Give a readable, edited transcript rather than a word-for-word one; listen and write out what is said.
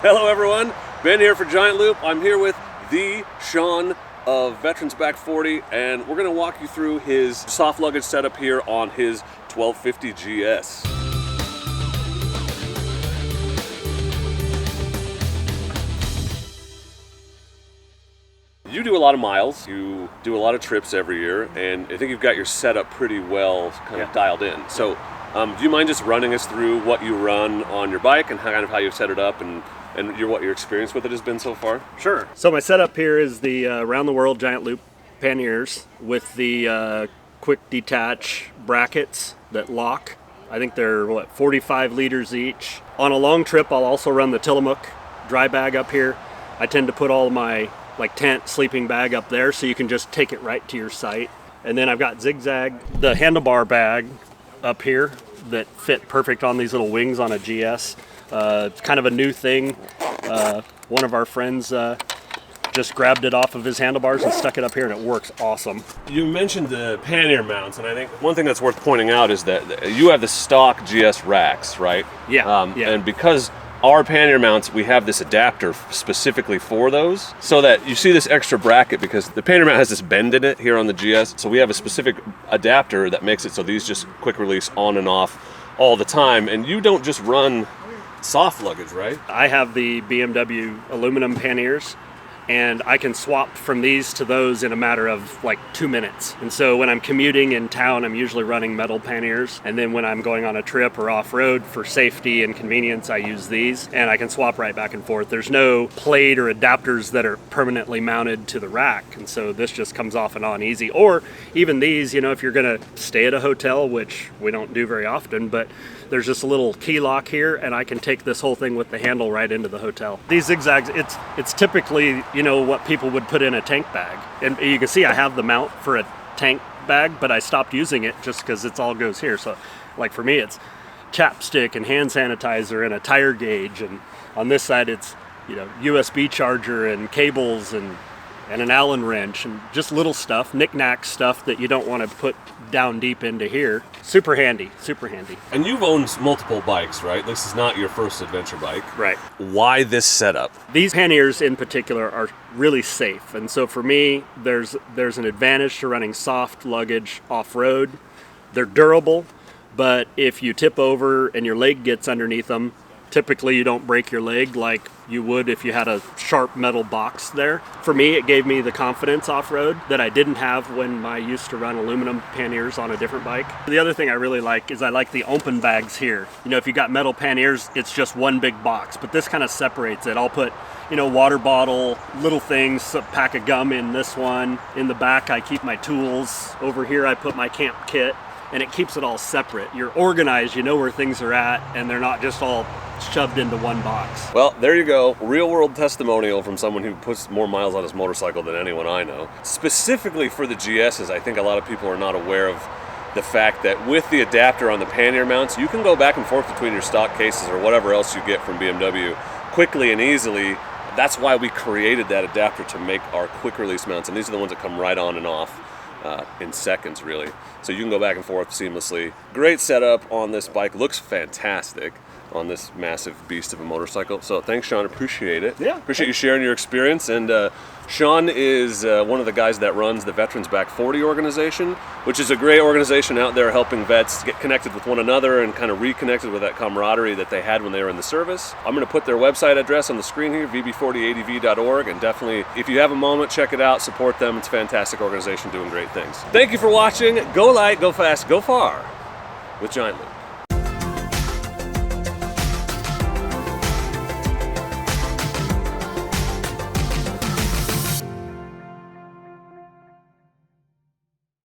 Hello everyone, Ben here for Giant Loop. I'm here with the Shawn of Veterans Back 40, and we're going to walk you through his soft luggage setup here on his 1250 GS. You do a lot of miles, you do a lot of trips every year, and I think you've got your setup pretty well kind of dialed in. So do you mind just running us through what you run on your bike and how you've set it up and what your experience with it has been so far? Sure. So my setup here is the Around the World Giant Loop panniers with the quick detach brackets that lock. I think they're, 45 liters each. On a long trip, I'll also run the Tillamook dry bag up here. I tend to put all my tent, sleeping bag up there so you can just take it right to your site. And then I've got Zigzag, the Handlebar Bag up here that fit perfect on these little wings on a GS. It's kind of a new thing. One of our friends just grabbed it off of his handlebars and stuck it up here, and it works awesome. You mentioned the pannier mounts, and I think one thing that's worth pointing out is that you have the stock GS racks, right? Yeah. And because our pannier mounts, we have this adapter specifically for those, so that you see this extra bracket because the pannier mount has this bend in it here on the GS. So we have a specific adapter that makes it so these just quick release on and off all the time. And you don't just run soft luggage, right? I have the BMW aluminum panniers, and I can swap from these to those in a matter of 2 minutes. And so when I'm commuting in town, I'm usually running metal panniers. And then when I'm going on a trip or off-road for safety and convenience, I use these, and I can swap right back and forth. There's no plate or adapters that are permanently mounted to the rack. And so this just comes off and on easy. Or even these, if you're gonna stay at a hotel, which we don't do very often, but there's just a little key lock here, and I can take this whole thing with the handle right into the hotel. These zigzags, it's typically, what people would put in a tank bag. And you can see I have the mount for a tank bag, but I stopped using it just because it all goes here. So for me, it's chapstick and hand sanitizer and a tire gauge. And on this side, it's, USB charger and cables and an Allen wrench and just little stuff, knick-knack stuff that you don't want to put down deep into here. Super handy, super handy. And you've owned multiple bikes, right? This is not your first adventure bike. Right. Why this setup? These panniers in particular are really safe. And so for me, there's an advantage to running soft luggage off-road. They're durable, but if you tip over and your leg gets underneath them, typically you don't break your leg like you would if you had a sharp metal box there. For me, it gave me the confidence off-road that I didn't have when I used to run aluminum panniers on a different bike. The other thing I really like is I like the open bags here. If you got metal panniers, it's just one big box, but this kind of separates it. I'll put, water bottle, little things, a pack of gum in this one. In the back, I keep my tools. Over here, I put my camp kit, and it keeps it all separate. You're organized, you know where things are at, and they're not just all shoved into one box. Well, there you go. Real world testimonial from someone who puts more miles on his motorcycle than anyone I know. Specifically for the GSs, I think a lot of people are not aware of the fact that with the adapter on the pannier mounts, you can go back and forth between your stock cases or whatever else you get from BMW quickly and easily. That's why we created that adapter, to make our quick release mounts, and these are the ones that come right on and off in seconds, really. So you can go back and forth seamlessly. Great setup on this bike, looks fantastic on this massive beast of a motorcycle. So thanks, Shawn, appreciate it. Yeah. Appreciate you sharing your experience. And Shawn is one of the guys that runs the Veterans Back 40 organization, which is a great organization out there helping vets get connected with one another and kind of reconnected with that camaraderie that they had when they were in the service. I'm going to put their website address on the screen here, vb40adv.org, and definitely, if you have a moment, check it out, support them. It's a fantastic organization doing great things. Thank you for watching. Go light, go fast, go far with Giant Loop.